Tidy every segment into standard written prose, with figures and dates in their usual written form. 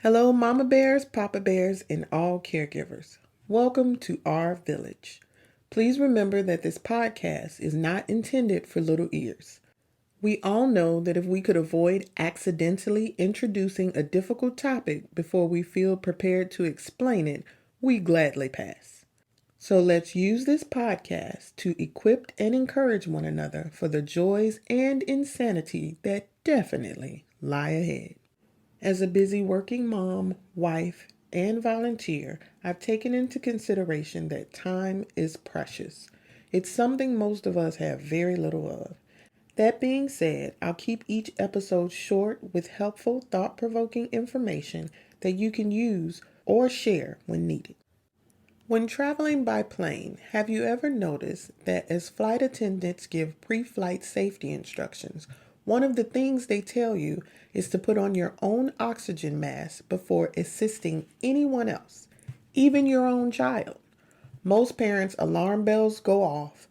Hello, Mama Bears, Papa Bears, and all caregivers. Welcome to our village. Please remember that this podcast is not intended for little ears. We all know that if we could avoid accidentally introducing a difficult topic before we feel prepared to explain it, we gladly pass. So let's use this podcast to equip and encourage one another for the joys and insanity that definitely lie ahead. As a busy working mom, wife, and volunteer, I've taken into consideration that time is precious. It's something most of us have very little of. That being said, I'll keep each episode short with helpful, thought provoking information that you can use or share when needed. When traveling by plane, have you ever noticed that as flight attendants give pre-flight safety instructions, one of the things they tell you is to put on your own oxygen mask before assisting anyone else, even your own child? Most parents' alarm bells go off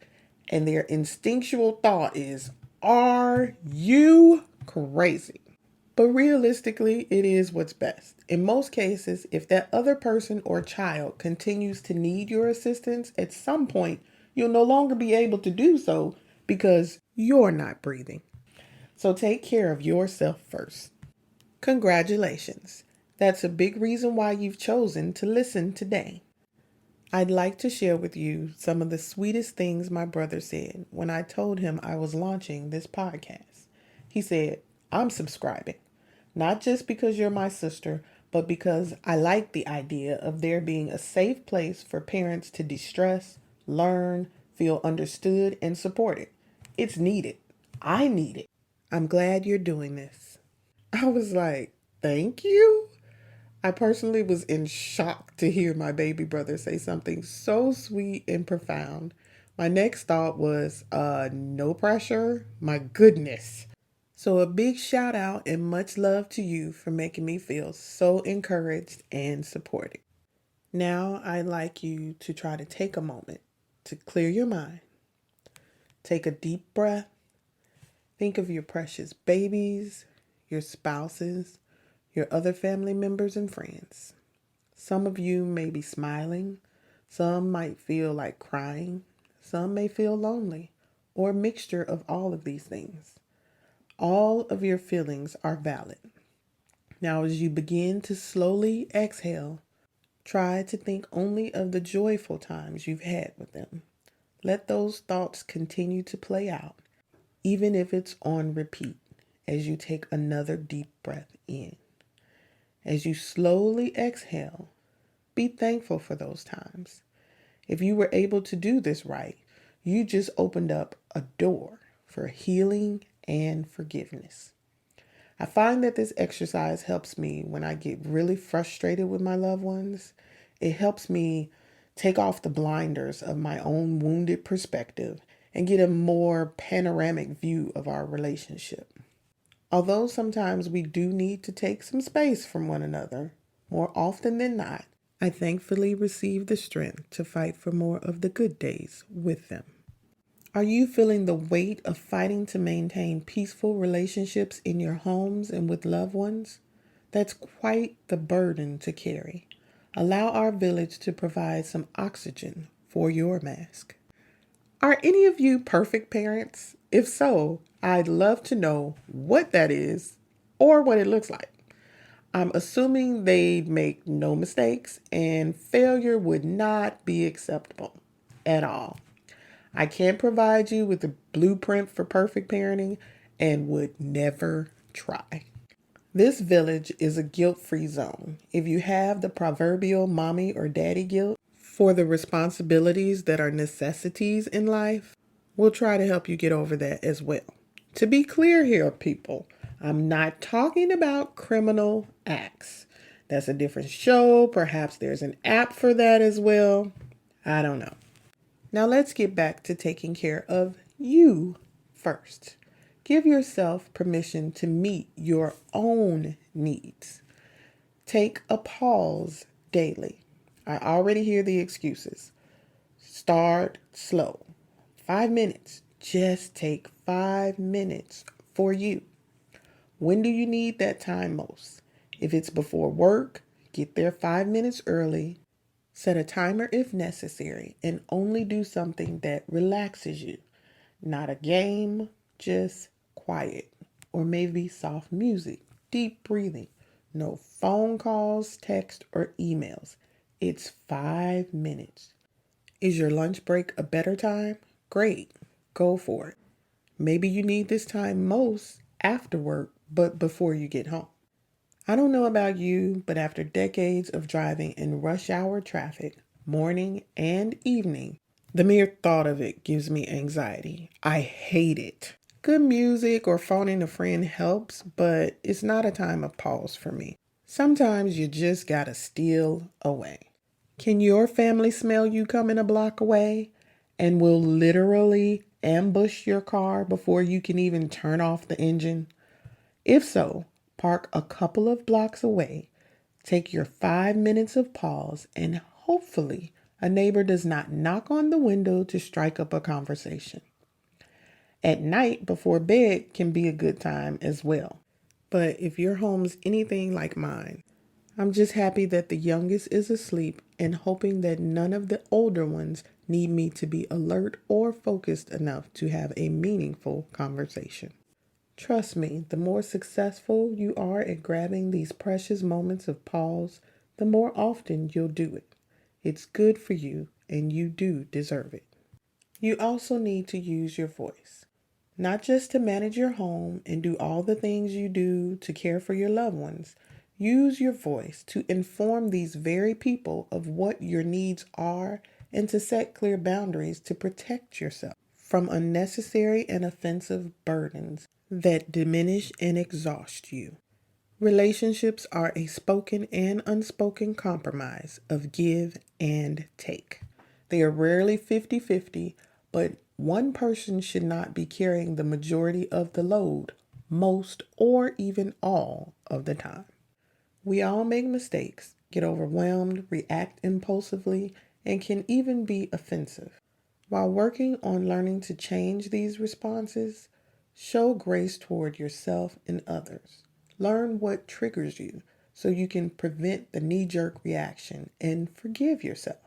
and their instinctual thought is, "Are you crazy?" But realistically, it is what's best. In most cases, if that other person or child continues to need your assistance, at some point, you'll no longer be able to do so because you're not breathing. So take care of yourself first. Congratulations. That's a big reason why you've chosen to listen today. I'd like to share with you some of the sweetest things my brother said when I told him I was launching this podcast. He said, "I'm subscribing. Not just because you're my sister, but because I like the idea of there being a safe place for parents to distress, learn, feel understood, and supported. It's needed. I need it. I'm glad you're doing this." I was like, "Thank you." I personally was in shock to hear my baby brother say something so sweet and profound. My next thought was, no pressure? My goodness. So a big shout out and much love to you for making me feel so encouraged and supported. Now I'd like you to try to take a moment to clear your mind. Take a deep breath. Think of your precious babies, your spouses, your other family members and friends. Some of you may be smiling. Some might feel like crying. Some may feel lonely, or a mixture of all of these things. All of your feelings are valid. Now, as you begin to slowly exhale, try to think only of the joyful times you've had with them. Let those thoughts continue to play out, even if it's on repeat, as you take another deep breath in. As you slowly exhale, be thankful for those times. If you were able to do this right, you just opened up a door for healing and forgiveness. I find that this exercise helps me when I get really frustrated with my loved ones. It helps me take off the blinders of my own wounded perspective and get a more panoramic view of our relationship. Although sometimes we do need to take some space from one another, more often than not, I thankfully receive the strength to fight for more of the good days with them. Are you feeling the weight of fighting to maintain peaceful relationships in your homes and with loved ones? That's quite the burden to carry. Allow our village to provide some oxygen for your mask. Are any of you perfect parents? If so, I'd love to know what that is or what it looks like. I'm assuming they'd make no mistakes and failure would not be acceptable at all. I can't provide you with a blueprint for perfect parenting and would never try. This village is a guilt-free zone. If you have the proverbial mommy or daddy guilt for the responsibilities that are necessities in life, we'll try to help you get over that as well. To be clear here, people, I'm not talking about criminal acts. That's a different show. Perhaps there's an app for that as well. I don't know. Now let's get back to taking care of you first. Give yourself permission to meet your own needs. Take a pause daily. I already hear the excuses. Start slow. 5 minutes. Just take 5 minutes for you. When do you need that time most? If it's before work, get there 5 minutes early. Set a timer if necessary, and only do something that relaxes you. Not a game, just quiet, or maybe soft music, deep breathing. No phone calls, text, or emails. It's 5 minutes. Is your lunch break a better time? Great, go for it. Maybe you need this time most after work, but before you get home. I don't know about you, but after decades of driving in rush hour traffic, morning and evening, the mere thought of it gives me anxiety. I hate it. Good music or phoning a friend helps, but it's not a time of pause for me. Sometimes you just gotta steal away. Can your family smell you coming a block away and will literally ambush your car before you can even turn off the engine? If so, park a couple of blocks away, take your 5 minutes of pause, and hopefully a neighbor does not knock on the window to strike up a conversation. At night before bed can be a good time as well. But if your home's anything like mine, I'm just happy that the youngest is asleep and hoping that none of the older ones need me to be alert or focused enough to have a meaningful conversation. Trust me, the more successful you are at grabbing these precious moments of pause, the more often you'll do it. It's good for you, and you do deserve it. You also need to use your voice, not just to manage your home and do all the things you do to care for your loved ones. Use your voice to inform these very people of what your needs are and to set clear boundaries to protect yourself from unnecessary and offensive burdens that diminish and exhaust you. Relationships are a spoken and unspoken compromise of give and take. They are rarely 50-50, but one person should not be carrying the majority of the load, most or even all of the time. We all make mistakes, get overwhelmed, react impulsively, and can even be offensive. While working on learning to change these responses, show grace toward yourself and others. Learn what triggers you so you can prevent the knee-jerk reaction and forgive yourself.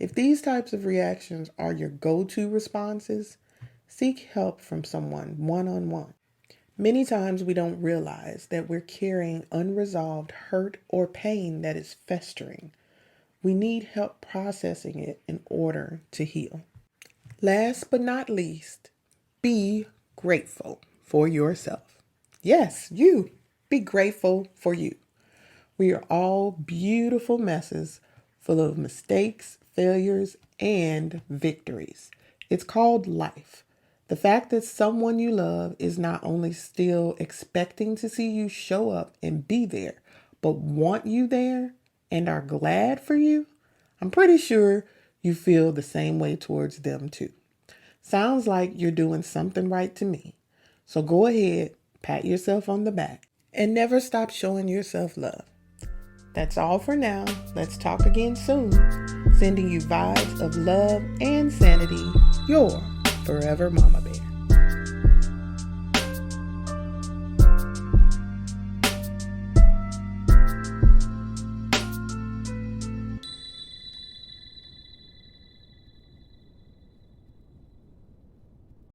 If these types of reactions are your go-to responses, seek help from someone one-on-one. Many times we don't realize that we're carrying unresolved hurt or pain that is festering. We need help processing it in order to heal. Last but not least, be grateful for yourself. Yes, you. Be grateful for you. We are all beautiful messes full of mistakes, failures, and victories. It's called life. The fact that someone you love is not only still expecting to see you show up and be there, but want you there and are glad for you, I'm pretty sure you feel the same way towards them too. Sounds like you're doing something right to me. So go ahead, pat yourself on the back, and never stop showing yourself love. That's all for now. Let's talk again soon. Sending you vibes of love and sanity. Your Forever Mama Bear.